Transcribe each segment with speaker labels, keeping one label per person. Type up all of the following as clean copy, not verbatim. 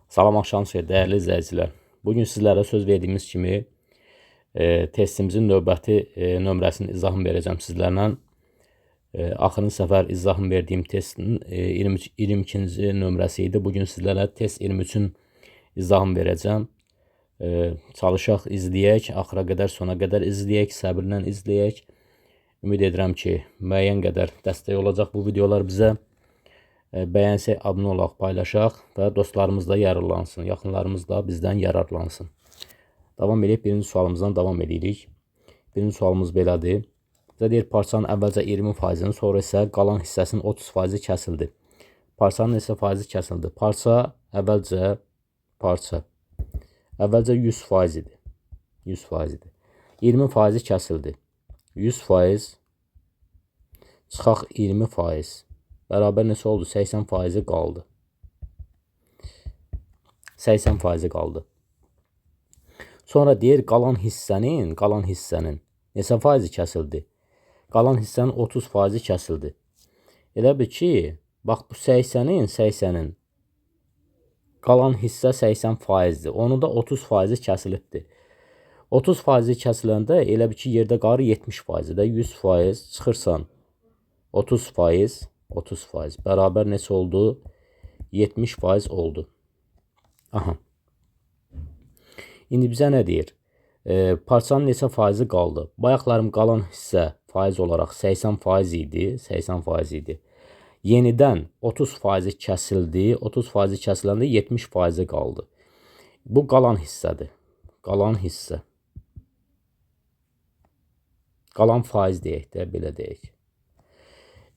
Speaker 1: Salam axşamınız xeyir, dəyərli izləyicilər. Bugün sizlərə söz verdiyimiz kimi testimizin növbəti nömrəsinin izahını verəcəm sizlərlə. Axırıncı səfər izahını verdiyim testin 22-ci nömrəsi idi. Bugün sizlərə test 23-ün izahını verəcəm. Çalışaq, izləyək, axıra qədər, sona qədər izləyək, səbirlə izləyək. Ümid edirəm ki, müəyyən qədər dəstək olacaq bu videolar bizə. Bəyənsək, abunə olaq, paylaşaq və dostlarımız da yararlansın, yaxınlarımız da bizdən yararlansın. Davam edək, birinci sualımızdan davam edirik. Birinci sualımız belədir. Bizə deyir, parçanın əvvəlcə 20%-nin, sonra isə qalan hissəsinin 30%-i kəsildi. Parçanın neçə faizi kəsildi? Əvvəlcə 100% idi. 100% idi. 20% kəsildi. 100% çıxaq 20%. Bərabər neçə oldu? 80% qaldı. 80% qaldı. Sonra deyir, qalan hissənin neçə faizi kəsildi? Qalan hissənin 30% kəsildi. Elə bil ki, bax bu 80-nin qalan hissə 80%-dir. Onun da 30% kəsilibdir. 30% kəsiləndə elə bil ki, yerdə qalır 70%-də. 100% çıxırsan 30% bərabər neçə oldu? 70% oldu. Aha. İndi bizə nə deyir? Parçanın neçə faizi qaldı? Bayaqlarım qalan hissə faiz olaraq 80% idi. 80% idi. Yenidən 30% kəsildi. 30% kəsiləndə 70% qaldı. Bu qalan hissədir. Qalan hissə. Qalan faiz deyək də, belə deyək.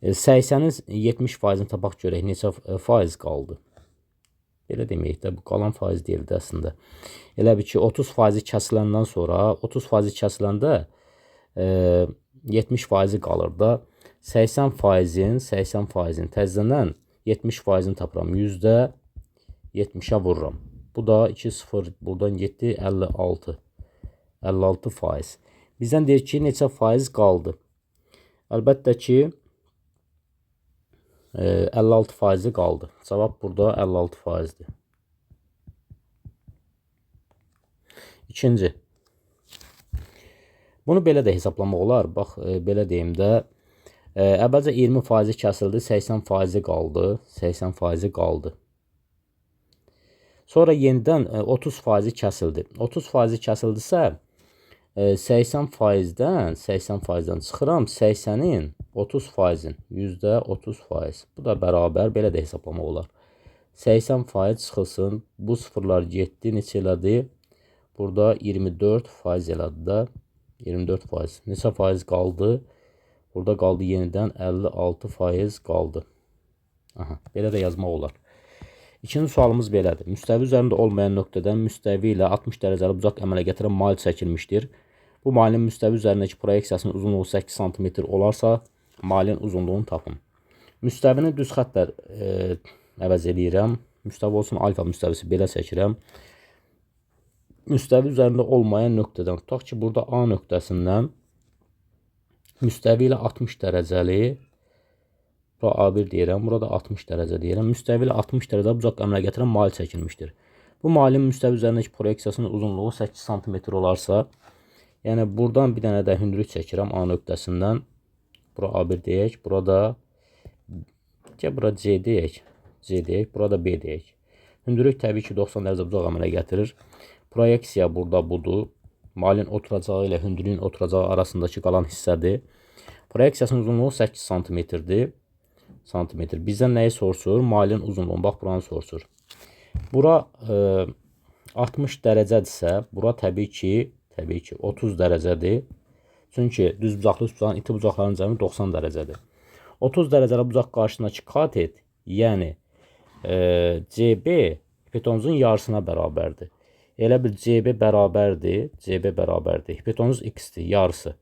Speaker 1: 80-in 70%-ni tapaq görək, neçə faiz qaldı? Belə deməyək də, bu qalan faiz deyildi əslində. Elə bir ki, 30% kəsiləndən sonra, 30% kəsiləndə 70% qalır da. 80%-in təzədən 70%-ni tapıram. %70-ə vururam. Bu da 2-0, buradan 7, 56. 56%. Bizdən deyir ki, neçə faiz qaldı? Əlbəttə ki, 56% qaldı. Cavab burada 56%-dir. İkinci. Bunu belə də hesablamaq olar. Bax, belə deyim də. Əvvəlcə 20% kəsildi, 80% qaldı. 80% qaldı. Sonra yenidən 30% kəsildi. 30% kəsildisə, 80%-dən çıxıram 80-in 30%-in, %30%. Bu da bərabər, belə də hesablamaq olar. 80% çıxılsın, bu sıfırlar getdi, neçə elədi? Burada 24% elədi də, 24%. Neçə faiz qaldı? Burada qaldı yenidən 56% qaldı. Aha, belə də yazmaq olar. İkinci sualımız belədir. Müstəvi üzərində olmayan nöqtədən müstəvi ilə 60 dərəcəli bucaq əmələ gətirən mail çəkilmişdir. Bu mailin müstəvi üzərindəki proyeksiyasının uzunluğu 8 sm olarsa, mailin uzunluğunu tapın. Müstəvini düz xətlə əvəz edirəm. Müstəvi olsun, alfa müstəvisi belə çəkirəm. Müstəvi üzərində olmayan nöqtədən, tutaq ki, burada A nöqtəsindən müstəvi ilə 60 dərəcəli, bura A1 deyirəm, burada 60 dərəcə deyirəm. Müstəvi ilə 60 dərəcə bucaq əmələ gətirən mail çəkilmişdir. Bu mailin müstəvi üzərindəki proyeksiyasının uzunluğu 8 sm olarsa, yəni buradan bir dənə də hündürlük çəkirəm A nöqtəsindən. Bura A1 deyək, burada C deyək, burada B deyək. Hündürlük təbii ki 90 dərəcə bucaq əmələ gətirir. Proyeksiya burada budur. Mailin oturacağı ilə hündürlüyün oturacağı arasındakı qalan hissədir. Proyeksiyasının uzunluğu 8 sm-dir. Bizdən nəyi soruşur? Mailin uzunluğunu, bax buranı soruşur. Bura 60 dərəcədirsə, bura təbii ki 30 dərəcədir. Çünki düz bucaqlı üst bucağın iti bucaqların cəmi 90 dərəcədir. 30 dərəcəli bucaq qarşısındakı katet, yəni CB hipotenuzun yarısına bərabərdir. Elə bir CB bərabərdir. Hipotenuz x-dir, yarısı.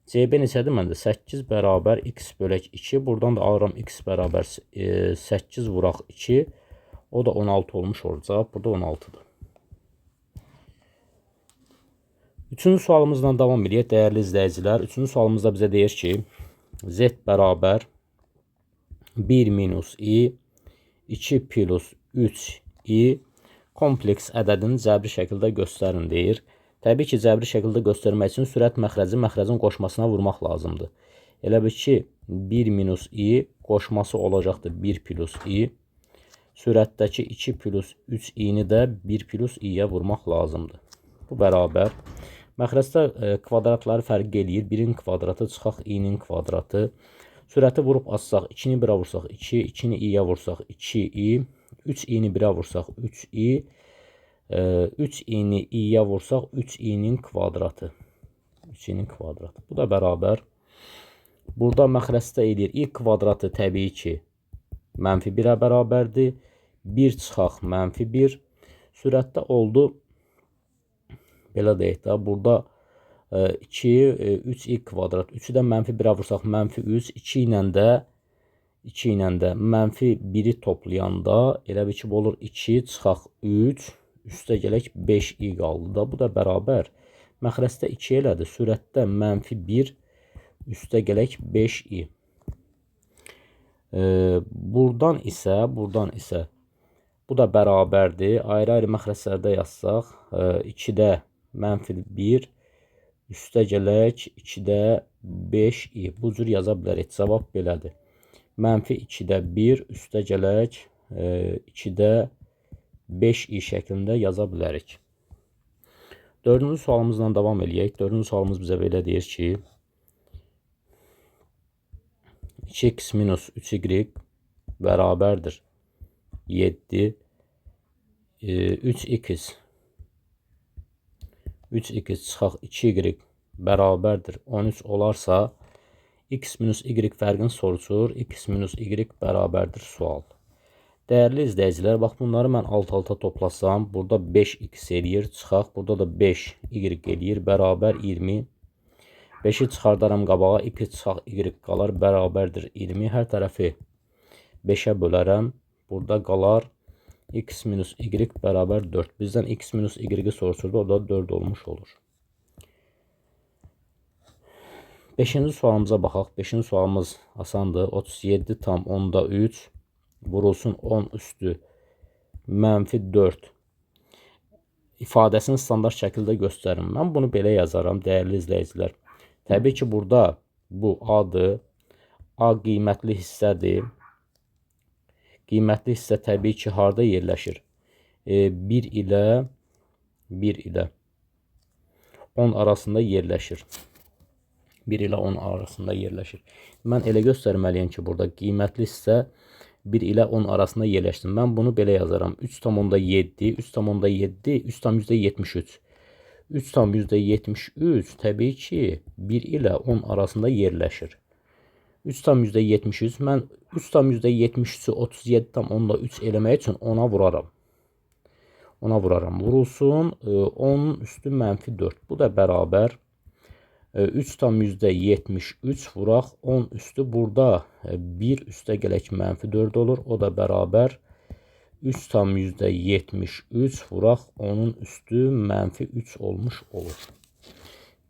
Speaker 1: CB neçədir məndə? 8 bərabər x bölək 2. Buradan da alıram x bərabər 8 vuraq 2. O da 16 olmuş olacaq. Burada 16-dır. Üçüncü sualımızla davam edək, dəyərli izləyicilər. Üçüncü sualımızda bizə deyir ki, z bərabər 1 minus i, 2 plus 3 i Kompleks ədədini cəbri şəkildə göstərin deyir. Təbii ki, cəbri şəkildə göstərmək üçün sürət məxrəci məxrəcin qoşmasına vurmaq lazımdır. Elə bil ki, 1 minus i qoşması olacaqdır 1 plus i. Sürətdəki 2 plus 3 i-ni də 1 plus i-yə vurmaq lazımdır. Bu bərabər. Məxrəcdə kvadratları fərq eləyir. 1-in kvadratı çıxaq i-nin kvadratı. Sürəti vurub açsaq 2-ni 1-ə vursaq 2, 2-ni i-yə vursaq 2i, 3 i-ni 1-ə vursaq 3i, 3 i-ni i-yə vursaq 3 i-nin kvadratı. 3 i-nin kvadratı. Bu da bərabər. Burada məxrəcdə eləyir. I kvadratı təbii ki, -1-ə bərabərdir. 1 çıxaq -1. Sürətdə oldu. Belə deyək də, burada 2, 3i kvadrat. 3-ü də -1-ə vursaq -3. 2 ilə də -1-i toplayanda elə bir ki, bu olur 2 çıxaq 3. Üstə gələk 5i qaldı da. Bu da bərabər. Məxrəcdə 2 elədir. Sürətdə -1 üstə gələk 5i. Buradan isə bu da bərabərdir. Ayrı-ayrı məxrəclərdə yazsaq 2-də -1 üstə gələk 2-də 5i. Bu cür yaza bilərik. Cavab belədir. -2-də 1 üstə gələk 2-də 5i şəklində yaza bilərik. 4-cü sualımızla davam eləyək. 4-cü sualımız bizə belə deyir ki, 2x minus 3y bərabərdir 7. 3x çıxaq 2y bərabərdir 13 olarsa, x minus y fərqini soruşur. X minus y bərabərdir sual. Dəyərli izləyicilər, bax bunları mən alt-alta toplasam, burada 5x eləyir, çıxaq. Burada da 5y eləyir, bərabər 20. 5-i çıxardaram qabağa, 2 çıxaq y qalar, bərabərdir 20. Hər tərəfi 5-ə bölərəm. Burada qalar x minus y bərabər 4. Bizdən x minus y-i soruşurdu, o da 4 olmuş olur. 5-ci sualımıza baxaq. 5-ci sualımız asandır. 37 tam 10-da 3 vurulsun 10 üstü -4 ifadəsini standart şəkildə göstərin. Mən bunu belə yazaram, dəyərli izləyicilər. Təbii ki, burada bu A-dır. A qiymətli hissədir. Qiymətli hissə təbii ki, harada yerləşir? 1 ilə 10 arasında yerləşir. 1 ilə 10 arasında yerləşir. Mən elə göstərməliyim ki, burada qiymətli hissə 1 ilə 10 arasında yerləşsin. Mən bunu belə yazaram. 3,7, 3,7, 3,73. 3,73 təbii ki, 1 ilə 10 arasında yerləşir. 3,73. Mən 3,73-ü 37,3 eləmək üçün 10-a vuraram. Vurulsun 10 üstü -4. Bu da bərabər 3,73 vuraq 10 üstü. Burada 1 üstə gələk -4 olur. O da bərabər 3,73 vuraq 10-un üstü -3 olmuş olur.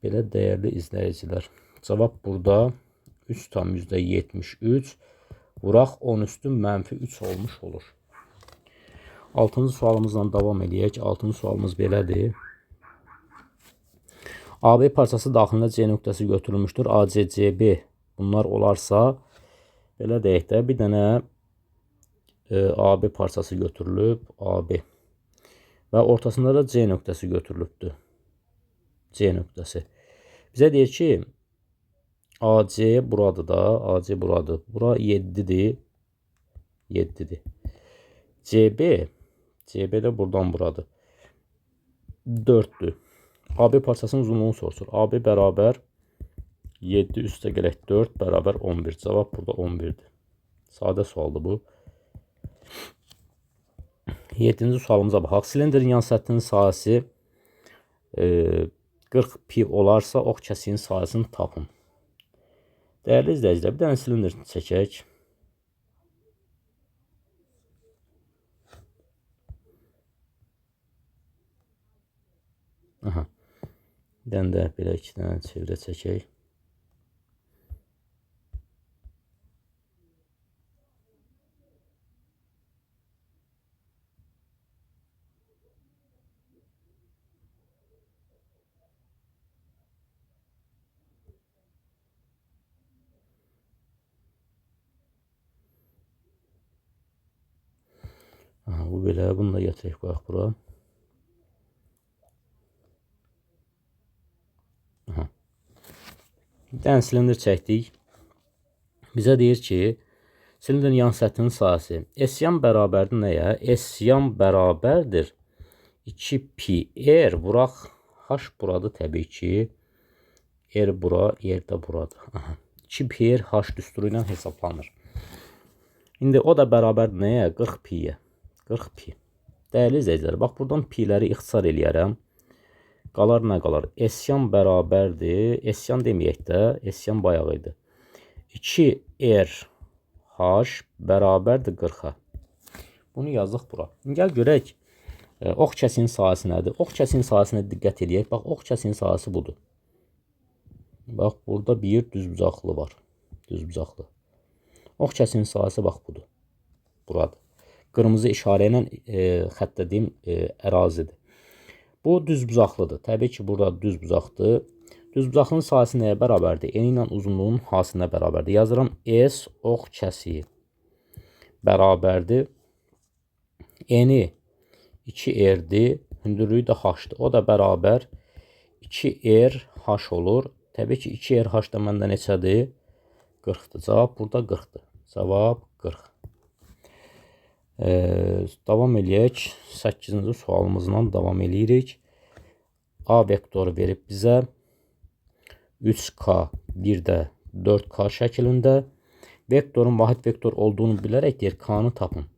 Speaker 1: Belə dəyərli izləyicilər. Cavab burada 3,73 vuraq 10 üstü -3 olmuş olur. 6-cı sualımızla davam edək. 6-cı sualımız belədir. AB parçası daxilində C nöqtəsi götürülmüşdür. AC, CB bunlar olarsa, belə deyək də, bir dənə AB parçası götürülüb, AB. Və ortasında da C nöqtəsi götürülübdür. C nöqtəsi. Bizə deyir ki, AC buradır da, AC buradır. Bura 7'dir. 7'dir. CB də buradan buradır. 4'dür. AB parçasının uzunluğunu soruşur. AB bərabər 7 üstə gələk 4 bərabər 11. Cavab burada 11'dir. Sadə sualdır bu. 7-ci sualımıza baxaq. Silindrin yan səthinin sahəsi 40 pi olarsa, ox kəsiyin sahəsini tapın. Dəyərli izləyicilər, bir dənə silindr çəkək. Aha. Bir dənə də belə 2 dənə çevrə çəkək. Aha, bu belə. Bunu da gətirək qoyaq bura. Aha. Bir dənə silindr çəkdik. Bizə deyir ki, silindrin yan səthinin sahəsi S-yan bərabərdir nəyə? S-yan bərabərdir 2pi vuraq h buradır təbii ki. R bura, R də buradır. Aha. 2pi h düsturu ilə hesablanır. İndi o da bərabərdir nəyə? 40 piyə. 40 pi. Dəyərli izləyicilər, bax buradan piləri ixtisar eləyərəm. Qalar nə qalar? S-yan bərabərdir. S-yan deməyək də, S-yan bayaq idi. 2RH bərabərdir 40-a. Bunu yazdıq bura. Gəl görək, ox kəsiyin sahəsi nədir? Ox kəsiyin sahəsinə diqqət edək. Bax, ox kəsiyin sahəsi budur. Bax, burada bir düzbucaqlı var. Düzbucaqlı. Ox kəsiyin sahəsi bax budur. Buradır. Qırmızı işarə ilə xəttə deyim, ərazidir. Bu düzbucaqlıdır. Təbii ki, burada düzbucaqdır. Düzbucaqlının sahəsi nəyə bərabərdir? Eni ilə uzunluğun hasinə bərabərdir. Yazıram S ox kəsiyi bərabərdir. Eni 2R'dir. Hündürlüyü də H-dır. O da bərabər 2RH olur. Təbii ki, 2RH da məndə neçədir? 40-dır. Cavab burada 40-dır. Cavab 40. Davam eləyək. 8-ci sualımızla davam eləyirik. A vektoru verib bizə 3K, bir də 4K şəklində. Vektorun vahid vektor olduğunu bilərək deyir, K-nı tapın.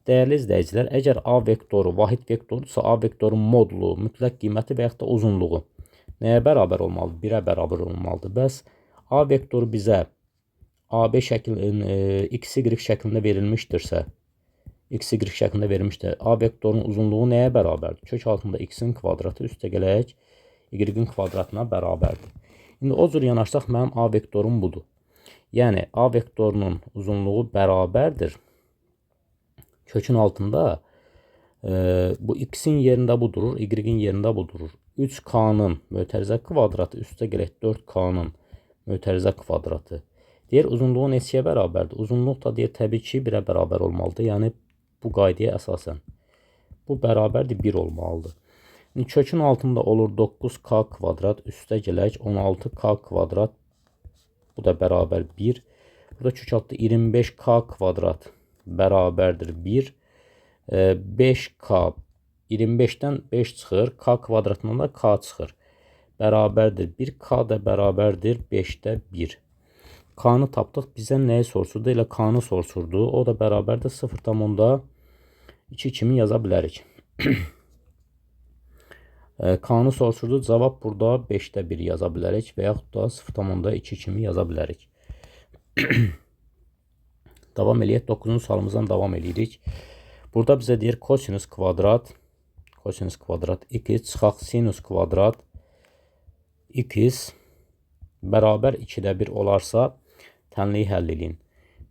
Speaker 1: Dəyərli izləyicilər, əgər A vektoru vahid vektorudursa, A vektorun modulu, mütləq qiyməti və yaxud da uzunluğu nəyə bərabər olmalıdır? 1-ə bərabər olmalıdır. Bəs A vektoru bizə AB şəklində, XY şəklində verilmişdirsə, XY şəklində verilmişdir. A vektorun uzunluğu nəyə bərabərdir? Kök altında x-in kvadratı üstə gələk y-in kvadratına bərabərdir. İndi o cür yanaşsaq, mənim A vektorum budur. Yəni, A vektorunun uzunluğu bərabərdir. Kökün altında bu x-in yerində bu durur, y-in yerində bu durur. 3K-nın mötərizə kvadratı üstə gələk 4K-nın mötərizə kvadratı. Deyir, uzunluğu neçəyə bərabərdir? Uzunluq da deyir, təbii ki, 1-ə bərabər olmalıdır. Yəni, bu qaydaya əsasən bu bərabərdir 1 olmalıdır. Kökün altında olur 9K kvadrat, üstə gələk 16K kvadrat, bu da bərabər 1. Burada kök altında 25K kvadrat bərabərdir 1. 5K, 25-dən 5 çıxır, K kvadratından da K çıxır. Bərabərdir 1, K da bərabərdir 5-də 1. K-nı tapdıq, bizə nəyi soruşurdu? Elə K-nı soruşurdu. O da bərabərdir 0,2 kimi yaza bilərik. K-nı soruşurdu. Cavab burada 5-də 1 yaza bilərik və yaxud da 0,2 kimi yaza bilərik. Davam eləyək. 9-cu sualımızdan davam eləyirik. Burada bizə deyir kosinus kvadrat x çıxaq sinus kvadrat x bərabər 2-də 1 olarsa tənliyi həll edin.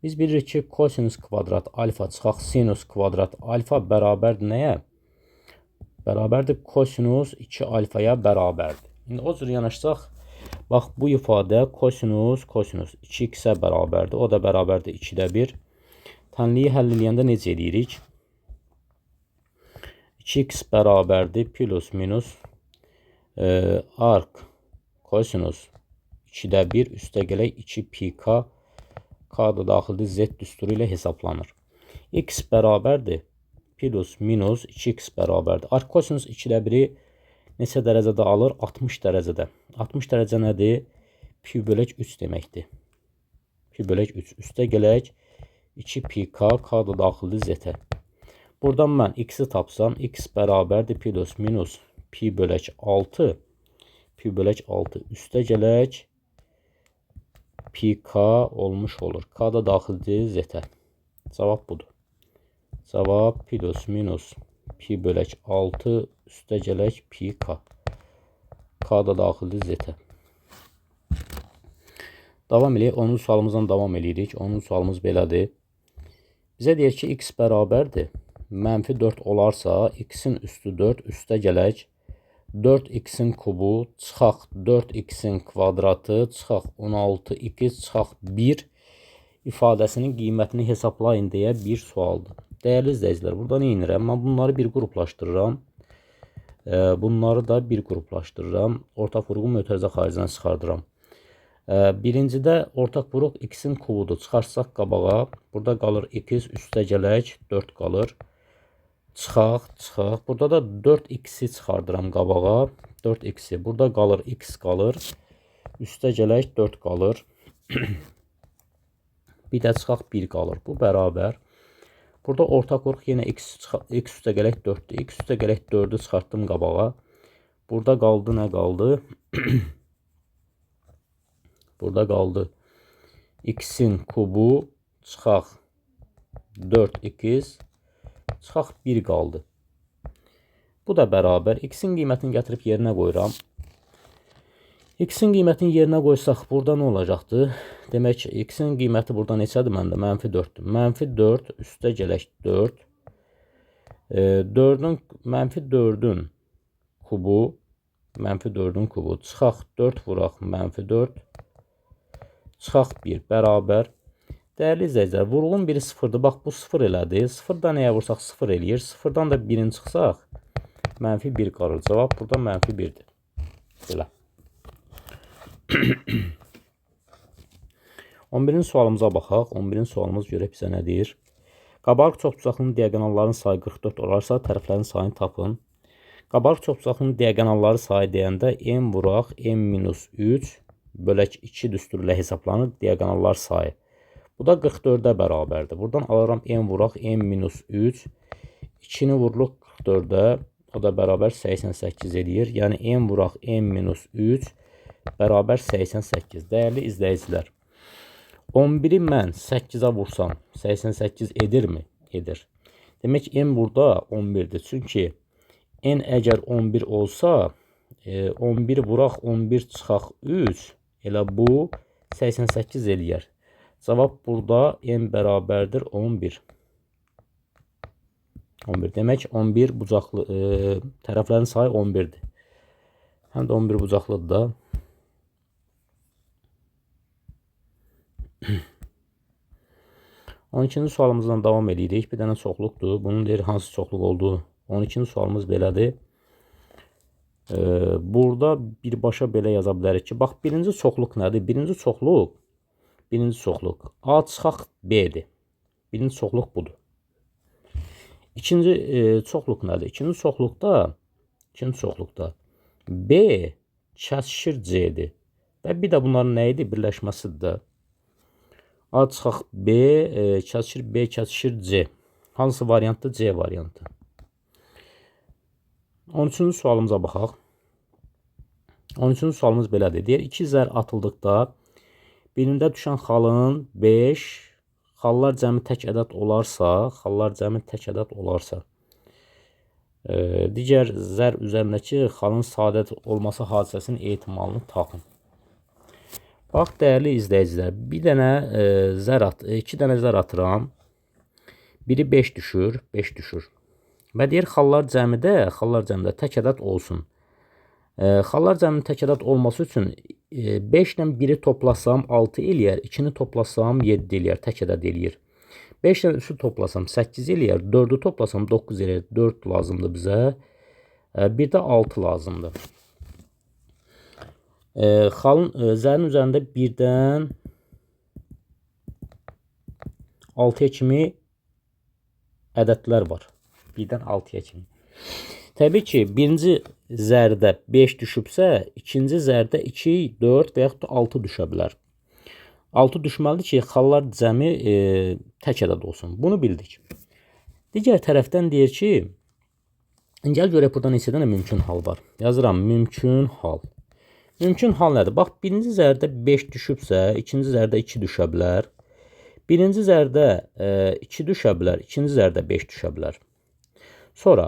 Speaker 1: Biz bilirik ki, kosinus kvadrat alfa çıxaq sinus kvadrat alfa bərabərdir nəyə? Bərabərdir kosinus 2 alfaya bərabərdir. İndi o cür yanaşsaq, bax bu ifadə kosinus 2x-ə bərabərdir. O da bərabərdir 2-də 1. Tənliyi həll edəndə necə edirik? 2x bərabərdir plus minus arc kosinus 2-də 1 üstə gələk 2 pi k. K da daxildir z düsturu ilə hesablanır. X bərabərdir plus minus 2x bərabərdir. Arc kosinus 2-də 1-i neçə dərəcədə alır? 60 dərəcədə. 60 dərəcə nədir? Pi bölək 3 deməkdir. Pi bölək 3 üstə gələk 2 pi k. K da daxildir z-ə. Buradan mən x-i tapsam, x bərabərdir plus minus pi bölək 6. Pi bölək 6 üstə gələk pi k olmuş olur. K da daxildir z-ə. Cavab budur. Cavab plus minus pi bölək 6 üstə gələk pi k. K da daxildir z-ə. Davam eləyək. 10-cu sualımızdan davam eləyirik. 10-cu sualımız belədir. Bizə deyir ki, x bərabərdir. Mənfi 4 olarsa, x-in üstü 4 üstə gələk 4x-in kubu çıxaq 4x-in kvadratı çıxaq 16x çıxaq 1 ifadəsinin qiymətini hesablayın deyə bir sualdır. Değerli izləyicilər, burada nə edirəm? Mən bunları bir qruplaşdırıram. Bunları da bir qruplaşdırıram. Ortaq vurğun mötərizə xaricdən çıxardıram. Birincidə ortaq vuruq x-in kubudur. Çıxarsaq qabağa. Burada qalır x, üstə gələk 4 qalır. Çıxaq. Burada da 4x-i çıxardıram qabağa. 4x-i. Burada qalır x qalır. Üstə gələk 4 qalır. Bir də çıxaq 1 qalır. Bu bərabər. Burada ortaq vuruq yenə x üstə gələk 4-dür. X üstə gələk 4-ü çıxartdım qabağa. Burada qaldı nə qaldı? Burada qaldı x-in kubu çıxaq 4x çıxaq 1 qaldı. Bu da bərabər. X-in qiymətini gətirib yerinə qoyuram. X-in qiymətini yerinə qoysaq burada nə olacaqdır? Demək ki, x-in qiyməti burada neçədir məndə? -4-dür. -4 üstə gələk 4. 4-ün kubu, -4-ün kubu çıxaq 4 vuraq -4 çıxaq 1 bərabər. Dəyərli izləyicilər, vurğun biri 0-dır. Bax, bu 0 elədi. 0-dan nəyə vursaq 0 eləyir. 0-dan da 1-in çıxsaq -1 qalır. Cavab burada -1-dir. Belə. 11-ci sualımıza baxaq. 11-ci sualımız görək bizə nə deyir. Qabarıq çoxbucaqlının diaqonallarının sayı 44 olarsa, tərəflərin sayını tapın. Qabarıq çoxbucaqlının diaqonalları sayı deyəndə n vuraq n-3 bölək 2 düsturu ilə hesablanır diaqonallar sayı. Bu da 44-ə bərabərdir. Buradan alıram n vuraq n-3. 2-ni vururuq 44-ə. O da bərabər 88 edir. Yəni n vuraq n-3 bərabər 88. Dəyərli izləyicilər, 11-i mən 8-ə vursam 88 edirmi? Edir. Demək n burada 11-dir. Çünki n əgər 11 olsa 11 vuraq 11 çıxaq 3 elə bu 88 eləyər. Cavab burada n bərabərdir 11. 11. Demək 11 bucaqlı tərəflərin sayı 11-dir. Həm də 11 bucaqlıdır da. 12-ci sualımızdan davam edirik. Bir dənə çoxluqdur. Bunun deyir hansı çoxluq olduğu. 12-ci sualımız belədir. Burada birbaşa belə yaza bilərik ki, bax birinci çoxluq nədir? Birinci çoxluq A çıxaq B-dir. Birinci çoxluq budur. İkinci çoxluq nədir? İkinci çoxluqda B kəsişir C-dir. Və bir də bunların nə idi? Birləşməsidir də. A çıxaq B kəsişir B kəsişir C. Hansı variantdır? C variantı. 13-cü sualımıza baxaq. 13-cü sualımız belədir. Deyir, 2 zər atıldıqda birində düşən xalın 5, xallar cəmi tək ədəd olarsa, digər zər üzərindəki xalın sadə olması hadisəsinin ehtimalını tapın. Bax, dəyərli izləyicilər, iki dənə zər atıram. Biri 5 düşür. Və deyir, xallar cəmidə tək ədəd olsun. Xallar cəminin tək ədəd olması üçün 5 ilə 1-i toplasam 6 eləyər, 2-ni toplasam 7 eləyər, tək ədəd eləyir. 5 ilə 3-ü toplasam 8 eləyər, 4-ü toplasam 9 eləyər, 4 lazımdır bizə. Bir də 6 lazımdır. Zərin üzərində 1-dən 6-ya kimi ədədlər var. 1-dən 6-ya kimi. Təbii ki, birinci zərdə 5 düşübsə, ikinci zərdə 2, 4 və yaxud da 6 düşə bilər. 6 düşməlidir ki, xallar cəmi tək ədəd olsun. Bunu bildik. Digər tərəfdən deyir ki, gəl görək burada neçə dənə mümkün hal var. Yazıram, mümkün hal. Mümkün hal nədir? Bax, birinci zərdə 5 düşübsə, ikinci zərdə 2 düşə bilər. Birinci zərdə 2 düşə bilər, ikinci zərdə 5 düşə bilər. Sonra,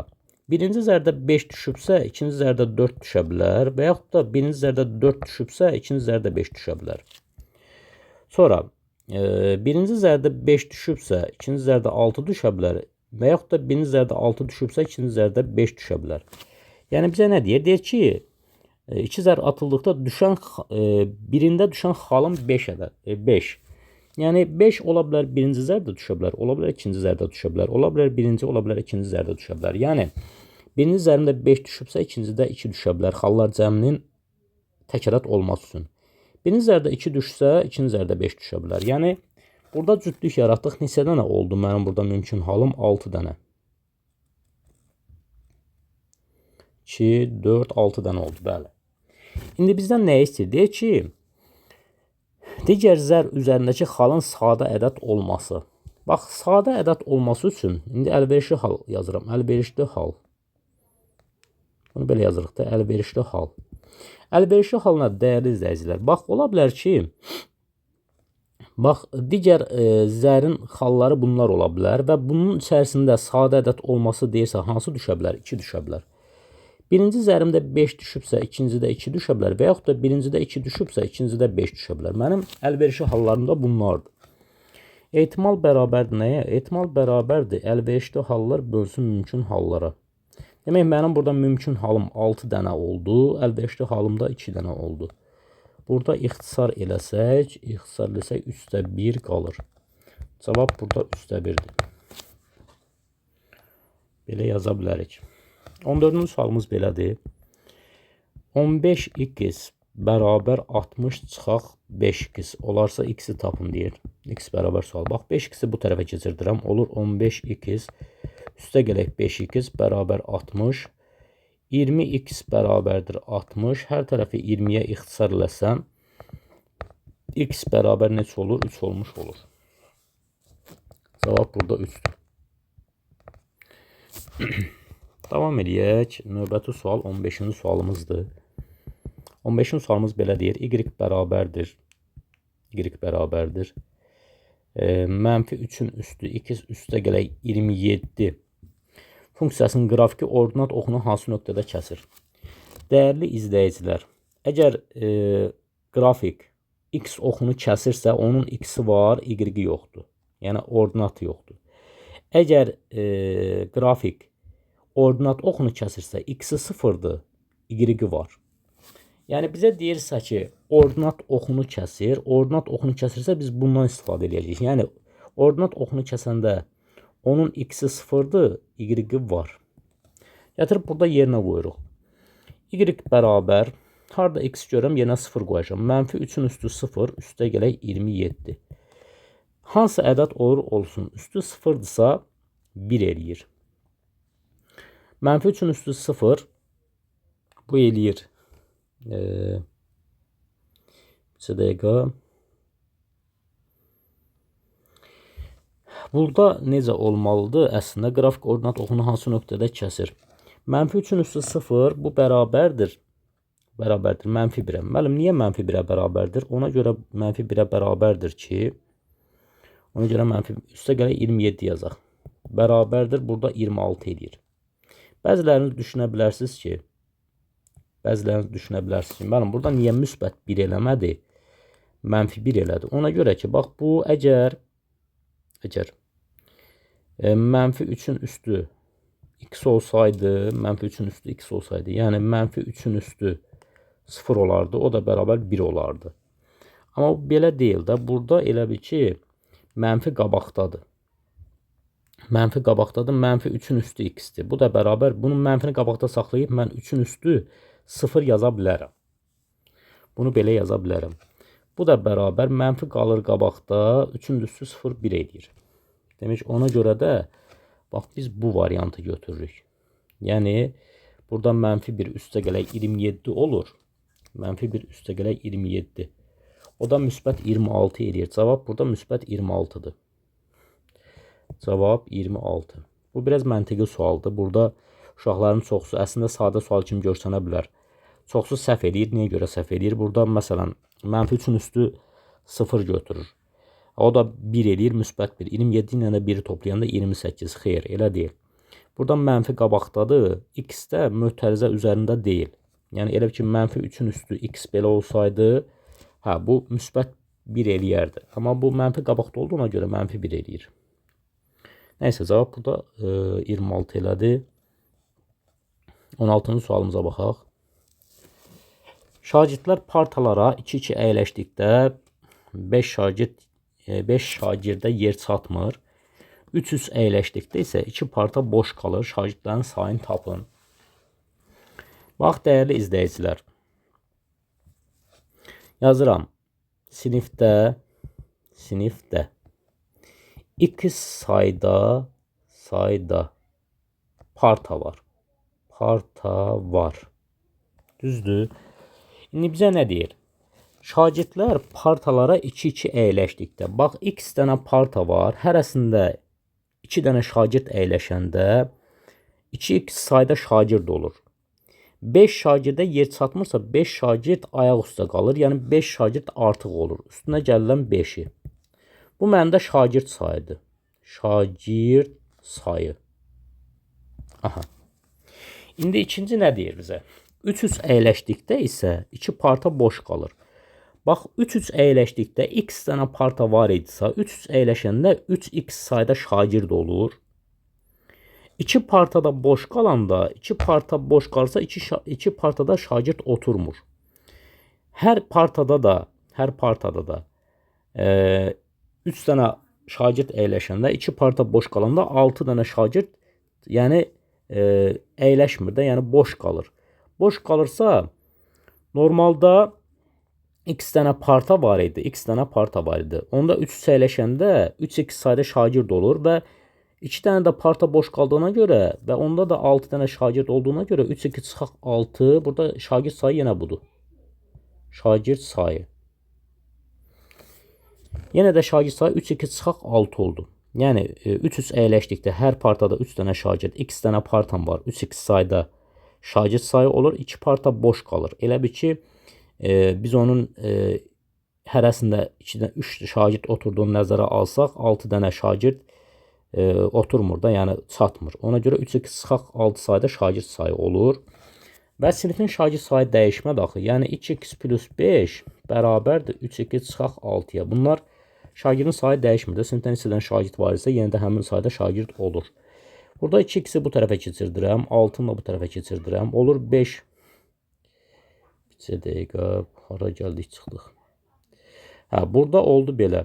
Speaker 1: birinci zərdə 5 düşübsə, ikinci zərdə 4 düşə bilər və yaxud da birinci zərdə 4 düşübsə, ikinci zərdə 5 düşə bilər. Sonra, birinci zərdə 5 düşübsə, ikinci zərdə 6 düşə bilər və yaxud da birinci zərdə 6 düşübsə, ikinci zərdə 5 düşə bilər. Yəni, bizə nə deyir? Deyir ki, 2 zər atıldıqda birində düşən xalın 5. Yəni 5 ola bilər birinci zərdə düşə bilər, ola bilər ikinci zərdə düşə bilər, ola bilər birinci, ola bilər ikinci zərdə düşə bilər. Yəni birinci zərbində 5 düşübsə, ikincidə 2 düşə bilər. Xallar cəminin təkrar olması üçün. Birinci zərdə 2 düşsə, ikinci zərdə 5 düşə bilər. Yəni burada cütlük yaratdıq. Neçə dənə oldu? Mənim burada mümkün halım 6 dənə. 2, 4, 6 dənə oldu, bəli. İndi bizdən nə istəyir? Deyir ki, digər zər üzərindəki xalın sadə ədəd olması. Bax, sadə ədəd olması üçün indi əlverişli hal yazıram. Əlverişli hal. Bunu belə yazırıq da, əlverişli hal. Əlverişli hal nə, dəyərli izləyicilər? Bax, ola bilər ki, bax, digər zərin xalları bunlar ola bilər və bunun içərisində sadə ədəd olması deyirsə, hansı düşə bilər? 2 düşə bilər. Birinci zərimdə 5 düşübsə, ikincidə 2 düşə bilər və yaxud da birincidə 2 düşübsə, ikincidə 5 düşə bilər. Mənim əlverişli hallarımda bunlardır. Ehtimal bərabərdir nəyə? Ehtimal bərabərdir əlverişli hallar bölsün mümkün hallara. Demək, mənim burada mümkün halım 6 dənə oldu, əlverişli halımda 2 dənə oldu. Burada ixtisar eləsək, 3də 1 qalır. Cavab burada 3də 1-dir. Belə yaza bilərik. 14-cü sualımız belədir. 15x bərabər 60 çıxaq 5x olarsa x-i tapın deyir. X bərabər sual. Bax, 5x-i bu tərəfə keçirdirəm. Olur 15x üstə gələk 5x bərabər 60. 20x bərabərdir 60. Hər tərəfi 20-yə ixtisar eləsəm, x bərabər neçə olur? 3 olmuş olur. Cavab burada 3-dür. Davam edək. Növbəti sual 15-ci sualımızdır. 15-ci sualımız belə deyir. Y bərabərdir. Y bərabərdir. Mənfi 3-ün üstü 2 üstə gələk 27 funksiyasının qrafiki ordinat oxunu hansı nöqtədə kəsir? Dəyərli izləyicilər, əgər qrafik x oxunu kəsirsə, onun x-i var, y-i yoxdur. Yəni ordinatı yoxdur. Əgər qrafik ordinat oxunu kəsirsə, x-i 0-dır, y-i var. Yəni bizə deyirsə ki, ordinat oxunu kəsir. Ordinat oxunu kəsirsə, biz bundan istifadə edəcəyik. Yəni ordinat oxunu kəsəndə onun x-i 0-dır, y-i var. Gətirib burada yerinə qoyuruq. Y bərabər, harada x görürəm, yenə 0 qoyacağım. Mənfi 3-ün üstü 0, üstə gələk 27. Hansı ədəd olur olsun? Üstü 0-dırsa 1 eləyir. Mənfi 3-ün üstü 0, bu eləyir. Bir dəqiqə. Burada necə olmalıdır? Əslində, qrafik ordinat oxunu hansı nöqtədə kəsir? Mənfi 3-ün üstü 0, bu bərabərdir. Bərabərdir, mənfi 1-ə. Müəllim, niyə mənfi 1-ə bərabərdir? Ona görə mənfi 1-ə bərabərdir ki, ona görə mənfi üstə gələk 27 yazaq. Bərabərdir, burada 26 edir. Bəziləriniz düşünə bilərsiniz ki, mənim burada niyə müsbət 1 eləmədi, mənfi 1 elədi. Ona görə ki, bax bu əgər mənfi 3-ün üstü x olsaydı, mənfi 3-ün üstü x olsaydı, yəni mənfi 3-ün üstü 0 olardı, o da bərabər 1 olardı. Amma belə deyil də, burada elə bir ki, mənfi qabaqdadır. Mənfi qabaqdadır, mənfi 3-ün üstü x-dir. Bu da bərabər, bunun mənfini qabaqda saxlayıb, mən 3-ün üstü 0 yaza bilərəm. Bunu belə yaza bilərəm. Bu da bərabər, mənfi qalır qabaqda, 3-ün üstü 0, 1 edir. Demək, ona görə də, bax, biz bu variantı götürürük. Yəni, burada mənfi 1 üstə gələk 27 olur. Mənfi 1 üstə gələk 27. O da müsbət 26 edir. Cavab burada müsbət 26-dır. Cavab 26. Bu biraz məntiqi sualdır. Burada uşaqların çoxsu əslində sadə sual kimi görsənə bilər. Çoxsu səhv eləyir. Niyə görə səhv eləyir? Burada məsələn mənfi 3-ün üstü 0 götürür. O da 1 eləyir, müsbət 1. 27 ilə də 1-i toplayanda 28. Xeyr, elə deyil. Burada mənfi qabaqdadır. X də mötərizə üzərində deyil. Yəni elə ki, mənfi 3-ün üstü x belə olsaydı, bu müsbət 1 eləyərdi. Amma bu mənfi qabaqda olduğuna görə mənfi 1 eləyir. Nəysə, cavab burada 26 elədi. 16-cı sualımıza baxaq. Şagirdlər partalara 2-2 əyləşdikdə 5 şagird 5 şagirdə yer çatmır. 300 əyləşdikdə isə 2 parta boş qalır. Şagirdlərin sayını tapın. Bax, dəyərli izləyicilər. Yazıram. Sinifdə x sayda parta var. Düzdür? İndi bizə nə deyir? Şagirdlər partalara 2-2 əyləşdikdə, bax, x dənə parta var, hərəsində 2 dənə şagird əyləşəndə 2x sayda şagird olur. 5 şagirdə yer çatmırsa 5 şagird ayaq üstə qalır, yəni 5 şagird artıq olur. Üstünə gəlilən 5-i. Bu məndə şagird sayıdır. Şagird sayı. Aha. İndi ikinci nə deyir bizə? 300 əyləşdikdə isə 2 parta boş qalır. Bax, 300 əyləşdikdə x dənə parta var idisə, 300 əyləşəndə 3x sayda şagird olur. 2 partada boş qalanda, 2 parta boş qalsa 2 partada şagird oturmur. Hər partada da 3 dənə şagird əyləşəndə, 2 parta boş qalanda 6 dənə şagird, yəni əyləşmir də, yəni boş qalır. Boş qalırsa, normalda x dənə parta var idi, Onda 3 əyləşəndə 3x sayda şagird olur və 2 dənə də parta boş qaldığına görə və onda da 6 dənə şagird olduğuna görə 3-2 çıxaq 6. Burada şagird sayı yenə budur. Şagird sayı. Yenə də şagird sayı 3-2 çıxaq 6 oldu. Yəni 300 əyləşdikdə hər partada 3 dənə şagird, x dənə partam var, 3x sayda şagird sayı olur, 2 parta boş qalır. Elə bir ki, biz onun hərəsində 3 şagird oturduğunu nəzərə alsaq, 6 dənə şagird oturmur da, yəni çatmır. Ona görə 3-2 çıxaq 6 sayda şagird sayı olur. Və sinifin şagird sayı dəyişmədi axı. Yəni 2x plus 5 bərabərdir 3-2 çıxaq 6-ya. Bunlar şagirdin sayı dəyişmir də. Sinifdən neçə dənə şagird var isə yenə də həmin sayda şagird olur. Burada 2x-i bu tərəfə keçirdirəm. 6-nı da bu tərəfə keçirdirəm. Olur 5. Bir dəqiqə. Hara gəldik, çıxdıq. Burada oldu belə.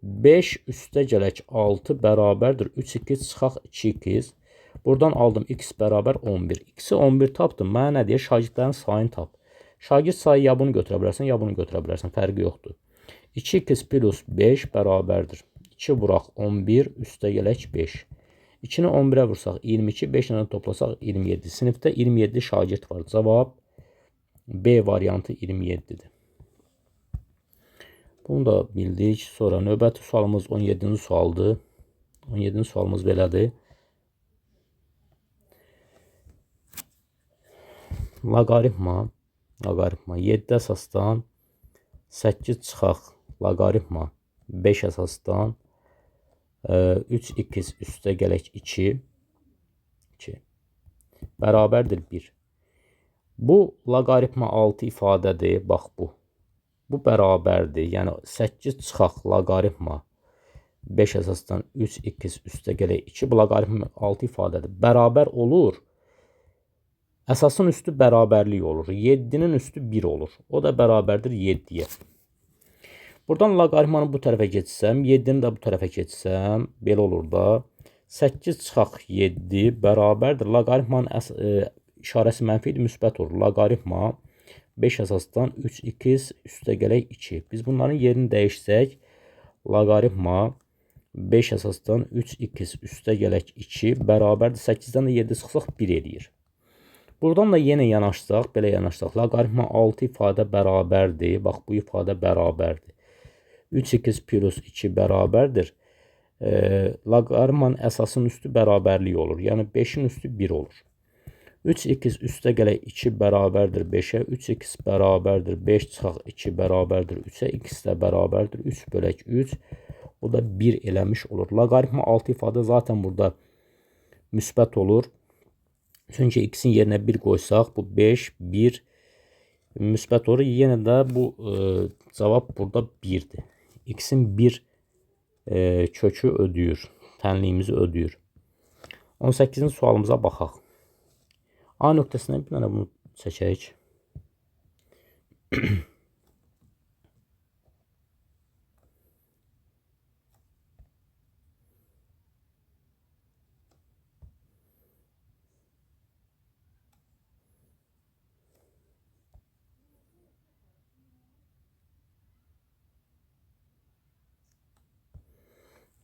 Speaker 1: 5 üstə gələk 6 bərabərdir 3-2 çıxaq 2x. Buradan aldım x bərabər 11. X-i 11 tapdım. Mənə nə deyir? Şagirdlərin sayını tap. Şagird sayı ya bunu götürə bilərsən, ya bunu götürə bilərsən. Fərqi yoxdur. 2x plus 5 bərabərdir. 2 vuraq 11, üstə gələk 5. 2-ni 11-ə vursaq 22, 5 ilə toplasaq 27. Sinifdə 27 şagird var. Cavab B variantı 27-dir. Bunu da bildik. Sonra növbəti sualımız 17-ci sualdır. 17-ci sualımız belədir. Loqaritma 7 əsasdan 8 çıxaq loqaritma 5 əsasdan 3x üstə gələk 2 bərabərdir 1. Bu loqaritma 6 ifadədir. Bax bu. Bu bərabərdir. Yəni 8 çıxaq loqaritma 5 əsasdan 3x üstə gələk 2. Bu loqaritma 6 ifadədir. Bərabər olur. Əsasın üstü bərabərlik olur. 7-nin üstü 1 olur. O da bərabərdir 7-yə. Buradan loqaritmanı bu tərəfə keçsəm, 7-ni də bu tərəfə keçsəm, belə olur da. 8 çıxaq 7 bərabərdir. Loqaritmanın işarəsi mənfi idi, müsbət olur. Loqaritma 5 əsasdan 3x üstə gələk 2. Biz bunların yerini dəyişsək, loqaritma 5 əsasdan 3x üstə gələk 2 bərabərdir. 8-dən də 7 çıxsaq 1 eləyir. Buradan da yenə yanaşsaq, belə yanaşsaq, loqaritma 6 ifadə bərabərdir. Bax, bu ifadə bərabərdir. 3x plus 2 bərabərdir. Loqaritmanın əsasının üstü bərabərlik olur. Yəni 5-in üstü 1 olur. 3x üstə gələk 2 bərabərdir 5-ə. 3x bərabərdir 5 çıxaq 2 bərabərdir 3-ə. X də bərabərdir 3 bölək 3. O da 1 eləmiş olur. Loqaritma 6 ifadə zaten burada müsbət olur. Çünki x-in yerinə 1 qoysaq, bu 5, 1 müsbət olur. Yenə də bu cavab burada 1-dir. X-in 1 kökü ödəyir. Tənliyimizi ödəyir. 18-ci sualımıza baxaq. A nöqtəsindən bir dənə bunu çəkək.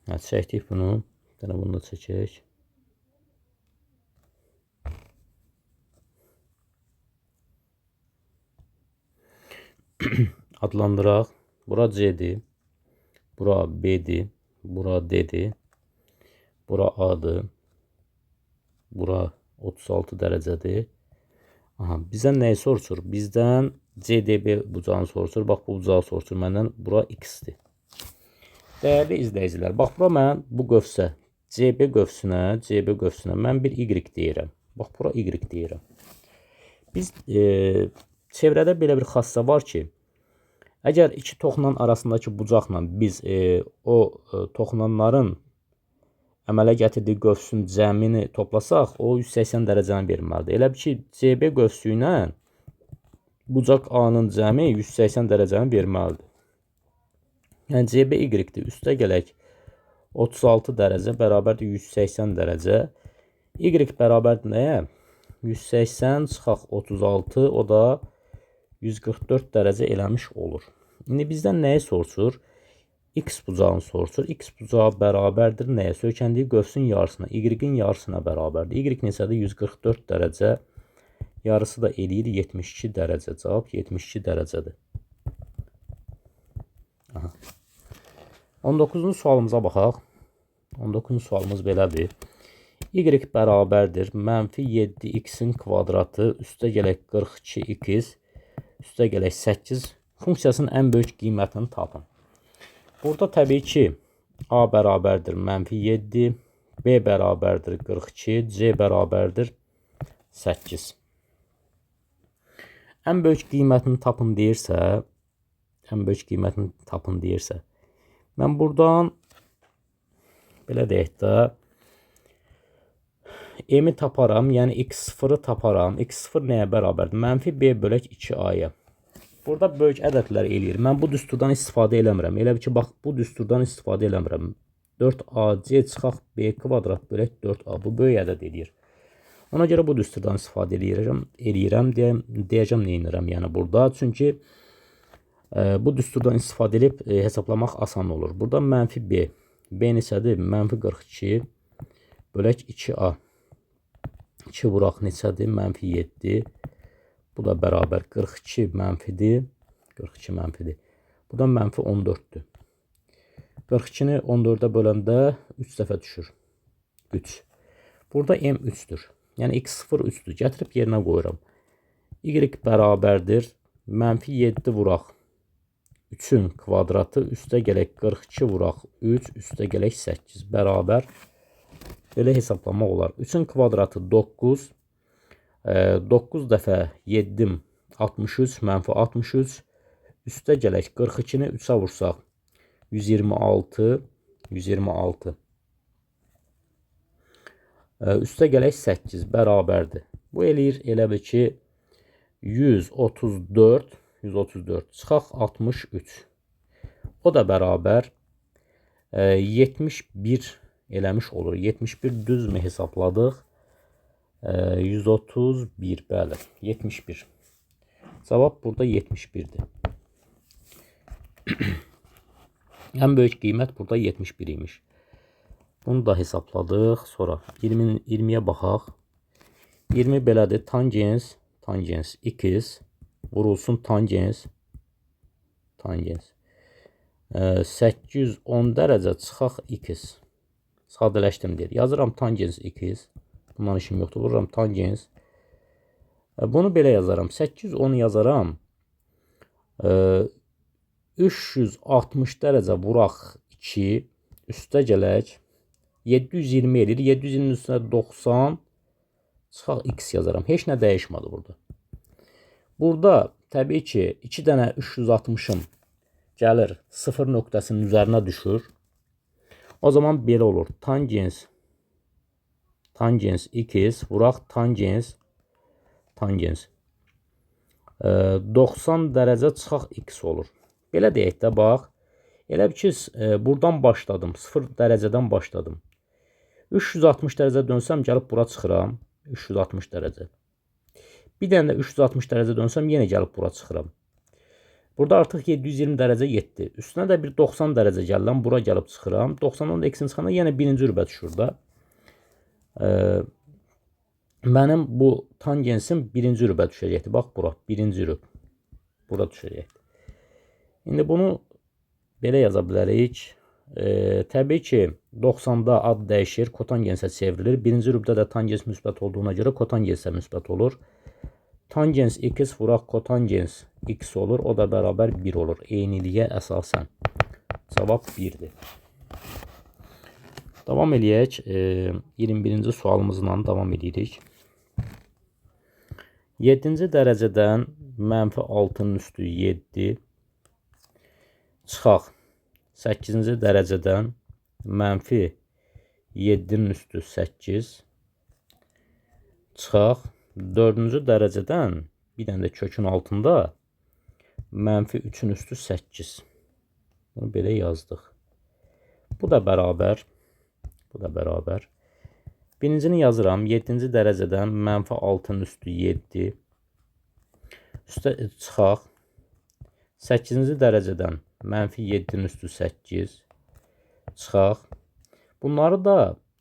Speaker 1: Hə, çəkdik bunu. Bir dənə bunu da çəkək. Adlandıraq. Bura C-dir. Bura B-dir. Bura D-dir. Bura A-dır. Bura 36 dərəcədir. Aha, bizdən nəyi soruşur? Bizdən CDB bucağını soruşur. Bax, bu bucağı soruşur məndən. Bura X-dir. Dəyərli izləyicilər, bax, bura mən bu qövsə, CB qövsünə mən bir Y deyirəm. Bax, bura Y deyirəm. Biz çevrədə belə bir xassa var ki, əgər iki toxunan arasındakı bucaqla biz o toxunanların əmələ gətirdiyi qövsün cəmini toplasaq, o 180 dərəcəni verməlidir. Elə ki, CB qövsü ilə bucaq A-nın cəmi 180 dərəcəni verməlidir. Yəni, CB Y-dir. Üstə gələk 36 dərəcə bərabərdir 180 dərəcə. Y bərabərdir nəyə? 180 çıxaq 36, o da 144 dərəcə eləmiş olur. İndi bizdən nəyi soruşur? X bucağını soruşur. X bucağı bərabərdir nəyə? Söykəndiyi qövsün yarısına, Y-in yarısına bərabərdir. Y neçədir? 144 dərəcə. Yarısı da eləyir 72 dərəcə. Cavab 72 dərəcədir. 19-cu sualımıza baxaq. 19-cu sualımız belədir. Y bərabərdir mənfi 7x-in kvadratı üstə gələk 42x üstə gələk 8 funksiyasının ən böyük qiymətini tapın. Burada təbii ki, A bərabərdir mənfi 7, B bərabərdir 42, C bərabərdir 8. Ən böyük qiymətini tapın deyirsə, mən buradan belə deyək də, M-i taparam, yəni x0-ı taparam. X0 nəyə bərabərdir? Mənfi B bölək 2A-ya. Burada böyük ədədlər eləyir. Mən bu düsturdan istifadə eləmirəm. Elə ki, bax, bu düsturdan istifadə eləmirəm. 4AC çıxaq B kvadrat bölək 4A. Bu böyük ədəd eləyir. Ona görə bu düsturdan istifadə eləyirəm. Deyəcəm, neyinirəm yəni burada. Çünki bu düsturdan istifadə edib hesablamaq asan olur. Burada mənfi B. B neçədir? Mənfi 42 bölək 2A. 2 vuraq neçədir? Mənfi 7. Bu da bərabər 42 mənfidir. 42 mənfidir. Bu da mənfi 14-dür. 42-ni 14-ə böləndə 3 dəfə düşür. 3. Burada M 3-dür. Yəni x0 3-dür. Gətirib yerinə qoyuram. Y bərabərdir. Mənfi 7 vuraq 3-ün kvadratı üstə gələk 42 vuraq 3 üstə gələk 8 bərabər. Belə hesablamaq olar. 3-ün kvadratı 9. 9 dəfə 7 63, mənfi 63. Üstə gələk 42-ni 3-ə vursaq 126. 126. Üstə gələk 8 bərabərdir. Bu eləyir elə bir ki 134. 134 çıxaq 63. O da bərabər 71 eləmiş olur. 71 düzmü hesabladıq? 131, bəli, 71. Cavab burada 71-dir. Ən böyük qiymət burada 71 imiş. Bunu da hesabladıq. Sonra 20'yə baxaq. 20 belədir. Tangens x vurulsun tangens 810 dərəcə çıxaq x. Sadələşdim deyir. Yazıram tangens x. Bundan işim yoxdur. Vururam tangens. Bunu belə yazaram. 810 yazaram. 360 dərəcə vuraq 2. Üstə gələk. 720 edir. 720'nin üstünə 90. Çıxaq x yazaram. Heç nə dəyişmədi burada. Burada təbii ki 2 dənə 360'ım gəlir 0 nöqtəsinin üzərinə düşür. O zaman belə olur. Tangens x vuraq tangens 90 dərəcə çıxaq x olur. Belə deyək də, bax. Elə ki, buradan başladım. 0 dərəcədən başladım. 360 dərəcə dönsəm, gəlib bura çıxıram. 360 dərəcə. Bir dənə də 360 dərəcə dönsəm, yenə gəlib bura çıxıram. Burada artıq 720 dərəcə getdi. Üstünə də bir 90 dərəcə gəlirəm. Bura gəlib çıxıram. 90-dan da x-in çıxanda yenə birinci rübə düşür da. Mənim bu tangensim birinci rübə düşəcəkdir. Bax bura, birinci rüb. Bura düşəcəkdir. İndi bunu belə yaza bilərik. Təbii ki, 90-da ad dəyişir, kotangensə çevrilir. Birinci rübdə də tangens müsbət olduğuna görə kotangens də müsbət olur. Tangens x vuraq kotangens x olur. O da bərabər 1 olur. Eyniliyə əsasən. Cavab 1-dir. Davam eləyək. 21-ci sualımızla davam edirik. 7-ci dərəcədən mənfi 6-nın üstü 7 çıxaq. 8-ci dərəcədən mənfi 7-nin üstü 8 çıxaq. 4-cü dərəcədən bir dənə də kökün altında mənfi 3-ün üstü 8. Bunu belə yazdıq. Bu da bərabər. Bu da bərabər. Birincini yazıram. 7-ci dərəcədən mənfi 6-nın üstü 7 üstə çıxaq. 8-ci dərəcədən mənfi 7-nin üstü 8 çıxaq. Bunları da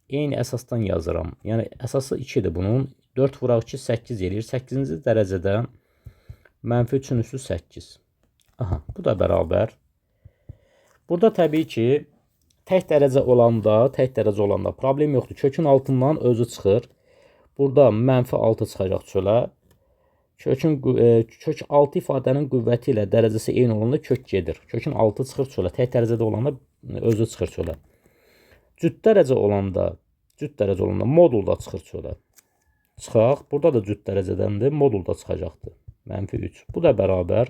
Speaker 1: eyni əsasdan yazıram. Yəni əsası 2-dir bunun. 4 vuraq 2 8 eləyir. 8-ci dərəcədə mənfi 3-ün üstü 8. Aha, bu da bərabər. Burada təbii ki, tək dərəcə olanda problem yoxdur. Kökün altından özü çıxır. Burada mənfi 6 çıxacaq çölə. Kök 6 ifadənin qüvvəti ilə dərəcəsi eyni olanda kök gedir. Kökün 6 çıxır çölə. Tək dərəcədə olanda özü çıxır çölə. Cüt dərəcə olanda modulda çıxır çölə. Çıxaq. Burada da cüt dərəcədəndir. Modulda çıxacaqdır. Mənfi 3. Bu da bərabər.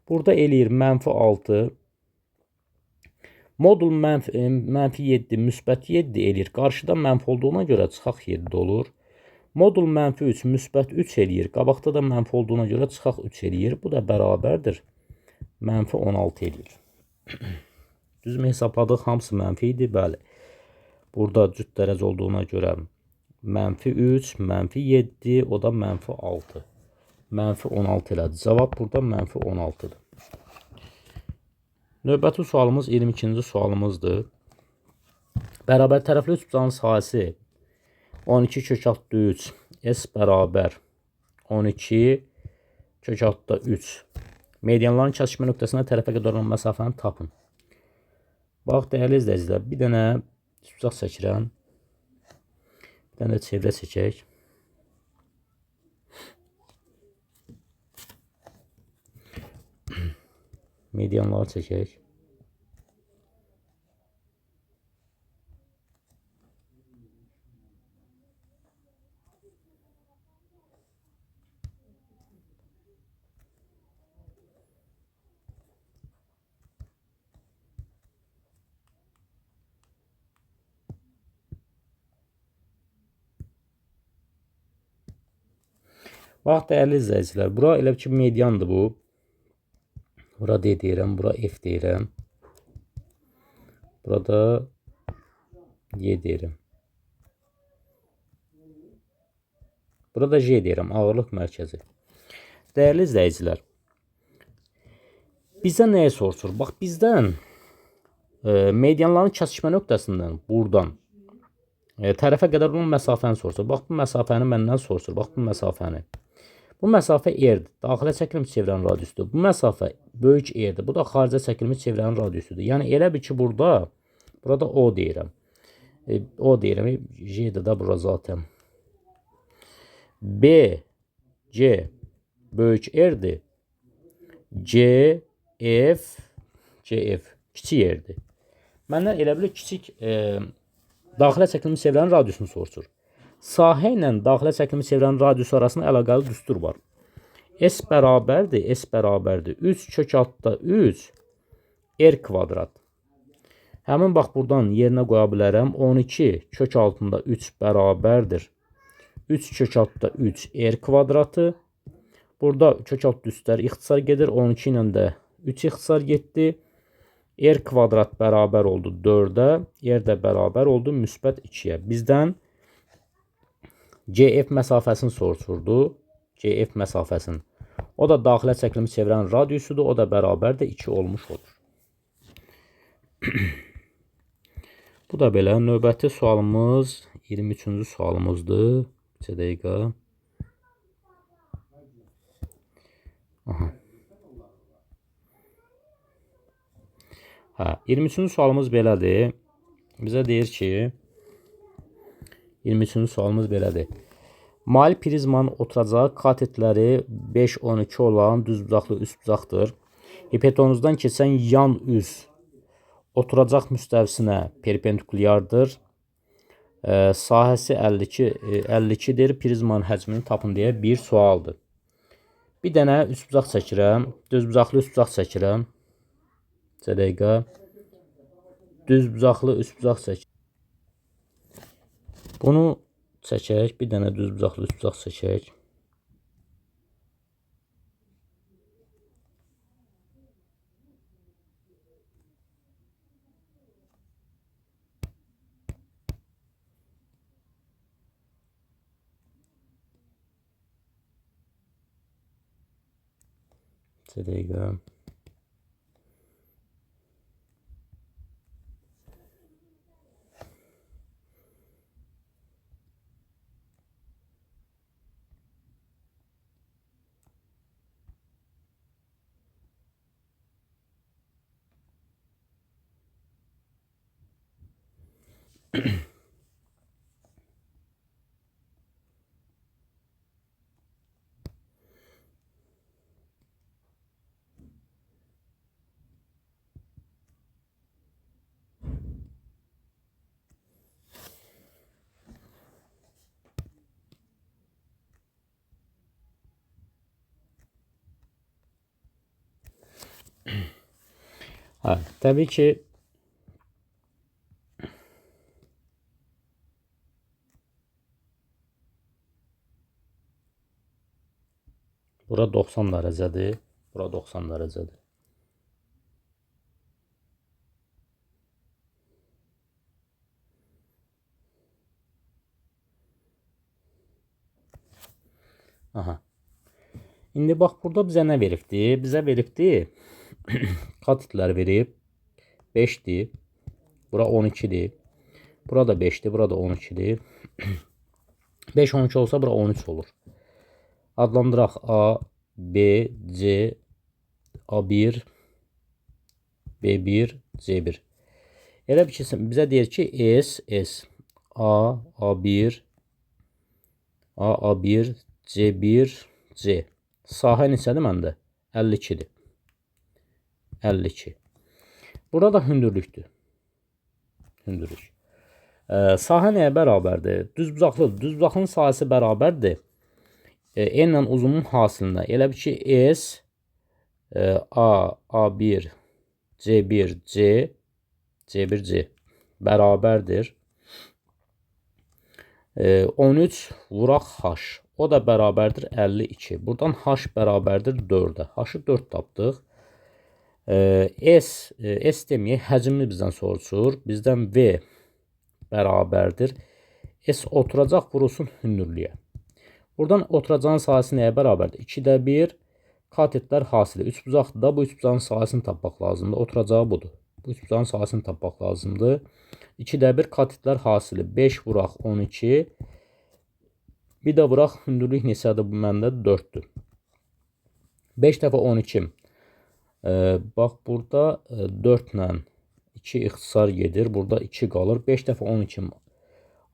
Speaker 1: Burada eləyir mənfi 6. Modul mənfi 7, müsbət 7 eləyir. Qarşıda mənfi olduğuna görə çıxaq 7 olur. Modul mənfi 3, müsbət 3 eləyir. Qabaqda da mənfi olduğuna görə çıxaq 3 eləyir. Bu da bərabərdir. Mənfi 16 eləyir. Düzmü hesabladıq? Hamısı mənfi idi. Bəli. Burada cüt dərəcə olduğuna görə mənfi 3, mənfi 7, o da mənfi 6. Mənfi 16 elədi. Cavab burada mənfi 16-dır. Növbəti sualımız 22-ci sualımızdır. Bərabər tərəfli üçbucağın sahəsi 12 kök altda 3 s bərabər 12 kök altda 3. Medianların kəsişmə nöqtəsindən tərəfə qədər olan məsafəni tapın. Bax, dəyərli izləyicilər, bir dənə üçbucaq çəkirəm. Bir dənə də çevrə çəkək. Medianları çəkək. Bax, dəyərli izləyicilər, bura elə ki mediandır bu. Bura D deyirəm, bura F deyirəm. Burada Y deyirəm. Burada J deyirəm, ağırlıq mərkəzi. Dəyərli izləyicilər, bizdən nəyə soruşur? Bax, bizdən medianların kəsişmə nöqtəsindən buradan tərəfə qədər olan məsafəni soruşur. Bax, bu məsafəni məndən soruşur. Bax, bu məsafəni. Bu məsafə R-dir. Daxilə çəkilmiş çevrənin radiusudur. Bu məsafə böyük R-dir. Bu da xaricə çəkilmiş çevrənin radiusudur. Yəni elə bir ki, burada O deyirəm. O deyirəm. J-dir də bura zaten. B, C böyük R-dir. C, F kiçik R-dir. Məndən elə bilir kiçik daxilə çəkilmiş çevrənin radiusunu soruşur. Sahə ilə daxilə çəkilmiş çevrənin radiusu arasında əlaqəli düstur var. S bərabərdir. 3 kök altda 3 R kvadrat. Həmin bax, buradan yerinə qoya bilərəm. 12 kök altında 3 bərabərdir. 3 kök altda 3 R kvadratı. Burada kök alt üstlər ixtisar gedir. 12 ilə də 3 ixtisar getdi. R kvadrat bərabər oldu 4-ə. R də bərabər oldu müsbət 2-yə. Bizdən CF məsafəsini soruşurdu. CF məsafəsini. O da daxilə çəkilimi çevirən radiusudur. O da bərabər də 2 olmuş olur. Bu da belə. Növbəti sualımız 23-cü sualımızdır. Bir dəqiqə. Aha. 23-cü sualımız belədir. Bizə deyir ki, 23-cü sualımız belədir. Mail prizmanın oturacağı katetləri 5-12 olan düzbucaqlı üstbucaqdır. Hipotenuzdan keçən yan üz oturacaq müstəvisinə perpendikulyardır. Sahəsi 52'dir. Prizmanın həcmini tapın deyə bir sualdır. Bir dənə üstbucaq çəkirəm. Düzbucaqlı üstbucaq çəkirəm. Bir dəqiqə. Düzbucaqlı üstbucaq çəkirəm. Bunu çəkək. Bir dənə düzbucaqlı üstbucaq çəkək. Bir dəqiqə. Təbii ki, bura 90 dərəcədir. Bura 90 dərəcədir. Aha. İndi bax, burada bizə nə veribdir? Bizə veribdir. Katetlər verib. 5'dir. Bura 12'dir. Bura da 5'dir. Bura da 12'dir. 5, 12 olsa bura 13 olur. Adlandıraq. A, B, C, A1, B1, C1. Elə bir ki, bizə deyir ki, S, A, A1, A1, C1, C. Sahə neçədir məndə? 52'dir. 52. Burada da hündürlükdür. Hündürlük. Sahə nəyə bərabərdir? Düzbucaqlıdır. Düzbucaqlının sahəsi bərabərdir. N ilə uzunun hasilinə. Elə bir ki, S, A, A1, C1, C, C1, C bərabərdir. 13 vuraq H. O da bərabərdir 52. Buradan H bərabərdir 4'ə. H-ı 4 tapdıq. S deməyək, həcmini bizdən soruşur. Bizdən V bərabərdir. S oturacaq vurulsun hündürlüyə. Buradan oturacağın sahəsi nəyə bərabərdir? 2'də 1 katetlər hasili. Üçbucaqdır da, bu üçbucağın sahəsini tapmaq lazımdır. Oturacağı budur. Bu üçbucağın sahəsini tapmaq lazımdır. 2'də 1 katetlər hasili. 5 vuraq 12. Bir də vuraq hündürlük neçədir? Bu məndə 4'dür. 5 dəfə 12. Bax, burada 4 ilə 2 ixtisar gedir. Burada 2 qalır. 5 dəfə 12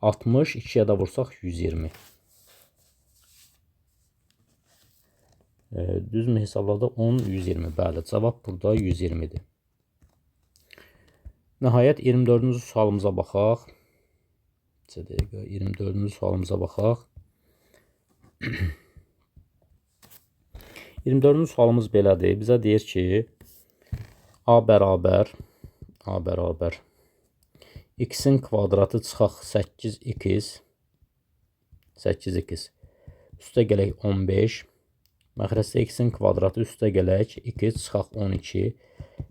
Speaker 1: 60. 2'yə də vursaq 120. Düzmü hesabladı? 10, 120. Bəli, cavab burada 120'dir. Nəhayət 24-cü sualımıza baxaq. 24-cü sualımıza baxaq. 24-cü sualımız belədir. Bizə deyir ki, A bərabər x-in kvadratı çıxaq 8x 8x üstə gələk 15. Məxrəcdə x-in kvadratı üstə gələk 2 çıxaq 12.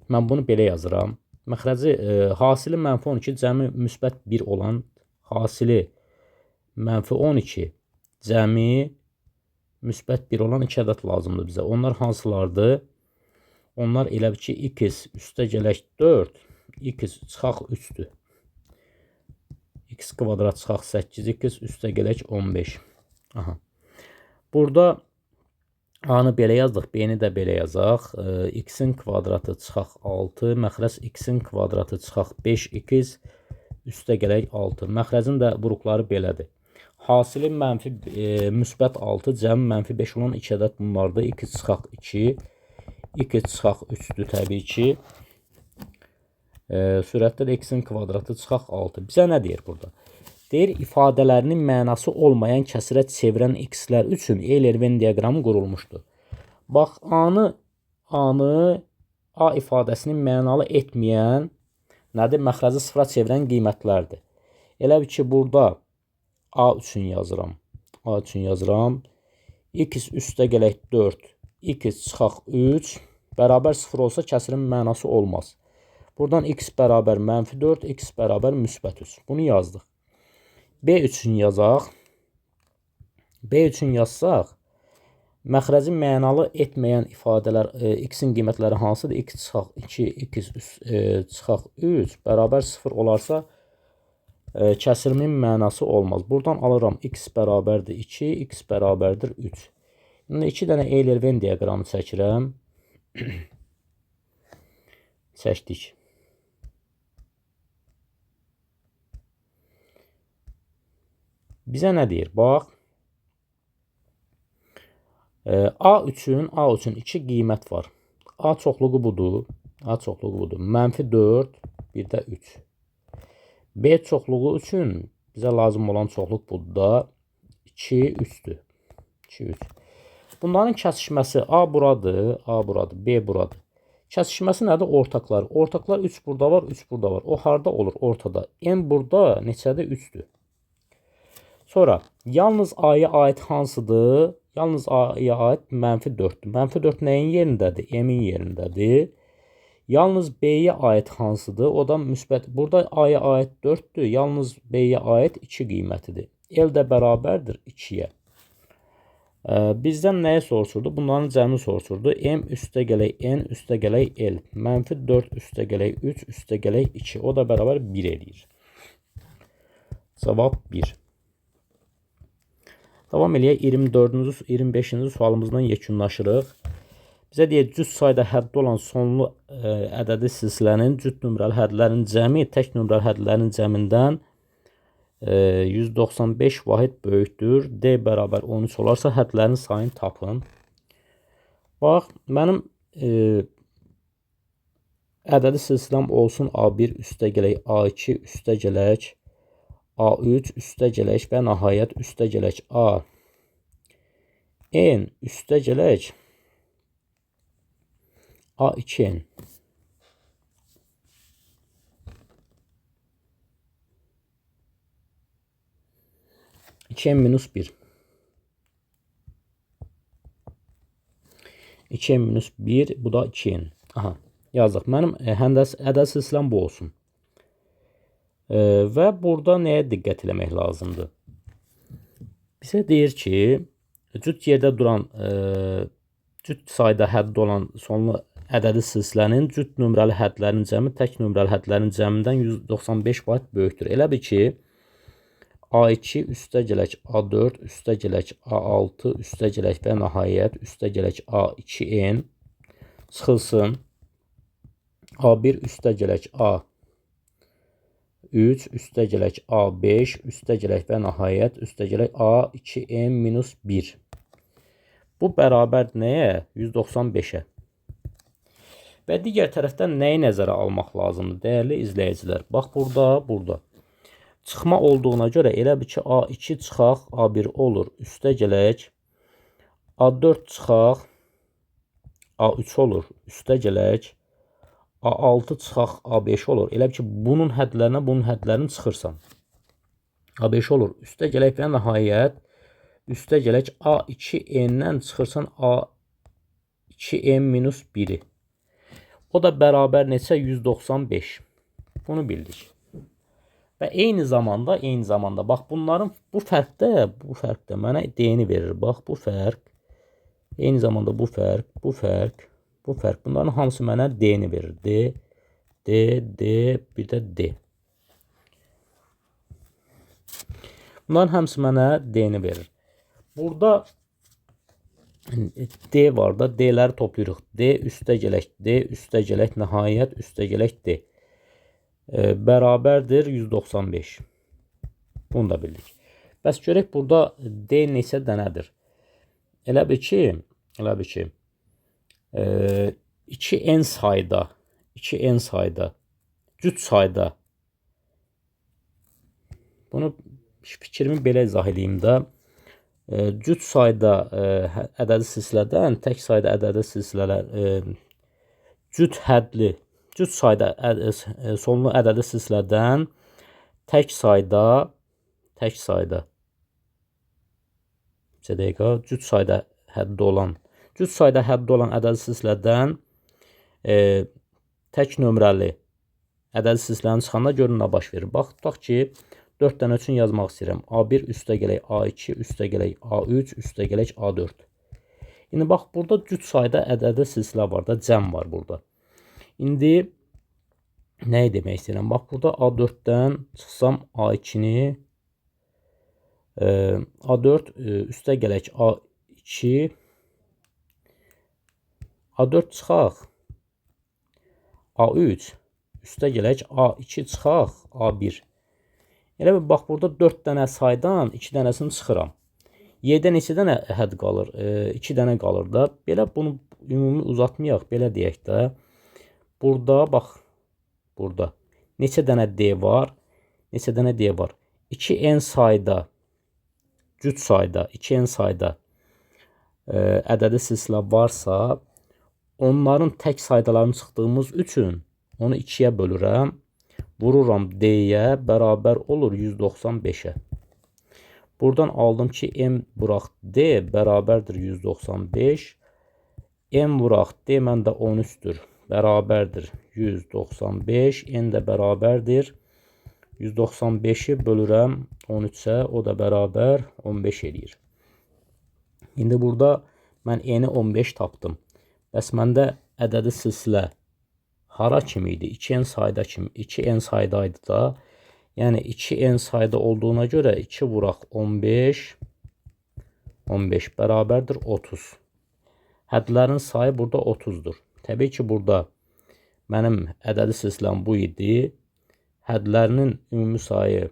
Speaker 1: Mən bunu belə yazıram. Məxrəci hasili mənfi 12 cəmi müsbət 1 olan hasili mənfi 12 cəmi müsbət 1 olan 2 ədəd lazımdır bizə. Onlar hansılardır? Onlar elə ki, x üstə gələk 4, x çıxaq 3-dür. X kvadrat çıxaq 8, x üstə gələk 15. Aha. Burada A-nı belə yazdıq, B-ni də belə yazaq. X-in kvadratı çıxaq 6, məxrəc x-in kvadratı çıxaq 5x üstə gələk 6. Məxrəcin də buruqları belədir. Hasili mənfi müsbət 6, cəmi mənfi 5 olan 2 ədəd bunlardır. X çıxaq 2, x çıxaq 3-dür təbii ki. Sürətdə də x-in kvadratı çıxaq 6. Bizə nə deyir burada? Deyir, ifadələrinin mənası olmayan kəsirə çevirən x-lər üçün Euler-Venn diaqramı qurulmuşdur. Bax, A ifadəsini mənalı etməyən nədir? Məxrəci sıfıra çevirən qiymətlərdir. Elə ki, burada A üçün yazıram. X üstə gələk 4, x çıxaq 3, bərabər 0 olsa kəsirin mənası olmaz. Buradan x bərabər mənfi 4, x bərabər müsbət 3. Bunu yazdıq. B üçün yazaq. B üçün yazsaq, məxrəci mənalı etməyən ifadələr, x-in qiymətləri hansıdır? X çıxaq 2, x çıxaq 3, bərabər 0 olarsa, kəsirimin mənası olmaz. Buradan alıram, x bərabərdir 2, x bərabərdir 3. İndi 2 dənə Euler-Venn diaqramı çəkirəm. Çəkdik. Bizə nə deyir? Bax, A üçün 2 qiymət var. A çoxluğu budur. Mənfi 4, bir də 3. B çoxluğu üçün bizə lazım olan çoxluq budur da 2, 3-dür. 2, 3. Bunların kəsişməsi A buradır, B buradır. Kəsişməsi nədir? Ortaqlar. Ortaqlar 3 burada var, 3 burada var. O harda olur? Ortada. N burada neçədir? 3-dür. Sonra, yalnız A-ya aid hansıdır? Yalnız A-ya aid mənfi 4-dür. Mənfi 4 nəyin yerindədir? M-in yerindədir. Yalnız B-yə aid hansıdır? O da müsbət. Burada A-ya aid 4-dür. Yalnız B-yə aid 2 qiymətidir. L də bərabərdir 2-yə. Bizdən nəyə soruşurdu? Bunların cəmini soruşurdu. M üstə gələk N üstə gələk L. Mənfi 4 üstə gələk 3 üstə gələk 2. O da bərabər 1 eləyir. Cavab 1. Davam eləyək 24-cü, 25-ci sualımızdan yekunlaşırıq. Bizə deyək, cüt sayda həddi olan sonlu ədədi silsilənin cüt nömrəli hədlərin cəmi tək nömrəli hədlərin cəmindən 195 vahid böyükdür. D bərabər 13 olarsa hədlərin sayını tapın. Bax, mənim ədədi silsiləm olsun A1 üstə gələk A2 üstə gələk A3 üstə gələk və nəhayət üstə gələk A. N üstə gələk A2N. n minus 1. 2n minus 1, bu da 2n. Aha, yazdıq. Mənim ədəd silsiləm bu olsun. Və burada nəyə diqqət eləmək lazımdır? Bizə deyir ki, cüt yerdə duran, cüt sayda həddi olan sonlu ədədi silsilənin cüt nömrəli hədlərin cəmi tək nömrəli hədlərin cəmindən 195 vahid böyükdür. Elə bir ki, A2 üstə gələk A4 üstə gələk A6 üstə gələk və nəhayət üstə gələk A2N çıxılsın. A1 üstə gələk A3 üstə gələk A5 üstə gələk və nəhayət üstə gələk A2N minus 1. Bu bərabər nəyə? 195-ə. Və digər tərəfdən nəyi nəzərə almaq lazımdır? Dəyərli izləyicilər, bax burada. Çıxma olduğuna görə elə bir ki, A2 çıxaq A1 olur. Üstə gələk A4 çıxaq A3 olur. Üstə gələk A6 çıxaq A5 olur. Elə bir ki, bunun hədlərinə bunun hədlərini çıxırsan. A5 olur. Üstə gələk və nəhayət üstə gələk A2N-dən çıxırsan A2N minus 1-i. O da bərabər neçə? 195. Bunu bildik. Və eyni zamanda bax bunların bu fərqdə mənə D-ni verir. Bax bu fərq, eyni zamanda bu fərq. Bunların hamısı mənə D-ni verir. D, bir də D. Bunların hamısı mənə D-ni verir. Burada D var da, D-ləri toplayırıq. D üstə gələk, nəhayət üstə gələk D. Bərabərdir 195. Bunu da bildik. Bəs görək burada D neçə dənədir? Elə bil ki, 2n sayda, cüt sayda. Bunu fikrimi belə izah edeyim də. Cüt sayda ədədi silsilədən tək sayda ədədi silsilələr, cüt sayda sonlu ədədi silsilədən tək sayda cüt sayda həddi olan ədədi silsilədən tək nömrəli ədədi silsilənin çıxanda görün nə baş verir. Bax, tutaq ki, 4 dənə üçün yazmaq istəyirəm. A1 üstə gələk A2 üstə gələk A3 üstə gələk A4. İndi bax, burada cüt sayda ədədi silsilə var da, cəm var burada. İndi nəyi demək istəyirəm? Bax, burada A4-dən çıxsam A2-ni, A4 üstə gələk A2, A4 çıxaq A3 üstə gələk A2 çıxaq A1. Elə bir bax, burada 4 dənə saydan 2 dənəsini çıxıram. Y-də neçə dənə hədd qalır? 2 dənə qalır da. Belə bunu ümumi uzatmayaq, belə deyək də. Burada bax, burada neçə dənə D var? 2n sayda, cüt sayda, 2n sayda ədədi silsilə varsa, onların tək saydalarını çıxdığımız üçün onu 2-yə bölürəm. Vururam D-yə, bərabər olur 195-ə. Buradan aldım ki, M vuraq D bərabərdir 195. M vuraq D məndə 13-dür, bərabərdir 195. N də bərabərdir 195-i bölürəm 13-ə, o da bərabər 15 edir. İndi burada mən N-i 15 tapdım. Bəs məndə ədədi silsilə hara kimi idi? 2n sayda kimi. 2n saydaydı da. Yəni 2n sayda olduğuna görə 2 vuraq 15 bərabərdir 30. Hədlərin sayı burada 30-dur. Təbii ki, burada mənim ədədi silsiləm bu idi. Hədlərinin ümumi sayı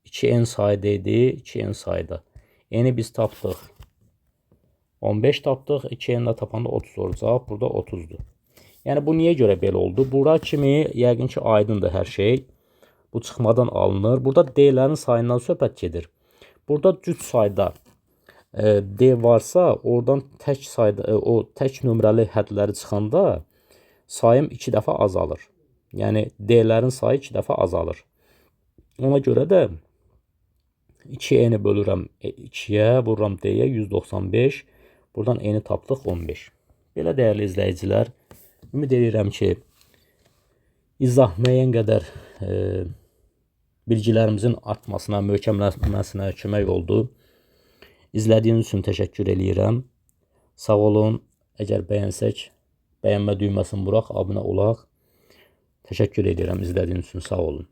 Speaker 1: 2n sayda idi. 2n sayda. N-i biz tapdıq. 15 tapdıq. 2n də tapanda 30 olacaq. Burada 30-dur. Yəni bu niyə görə belə oldu? Bura kimi yəqin ki, aydındır hər şey. Bu çıxmadan alınır. Burada D-lərin sayından söhbət gedir. Burada cüt sayda D varsa, oradan tək sayda, o tək nömrəli hədləri çıxanda sayım 2 dəfə azalır. Yəni D-lərin sayı 2 dəfə azalır. Ona görə də 2n-i bölürəm 2-yə, vururam D-yə 195. Buradan n-i tapdıq 15. Belə dəyərli izləyicilər, ümid edirəm ki, izah müəyyən qədər bilgilərimizin artmasına, möhkəmlənməsinə kömək oldu. İzlədiyiniz üçün təşəkkür eləyirəm. Sağ olun. Əgər bəyənsək, bəyənmə düyməsini vuraq, abunə olaq. Təşəkkür edirəm izlədiyiniz üçün. Sağ olun.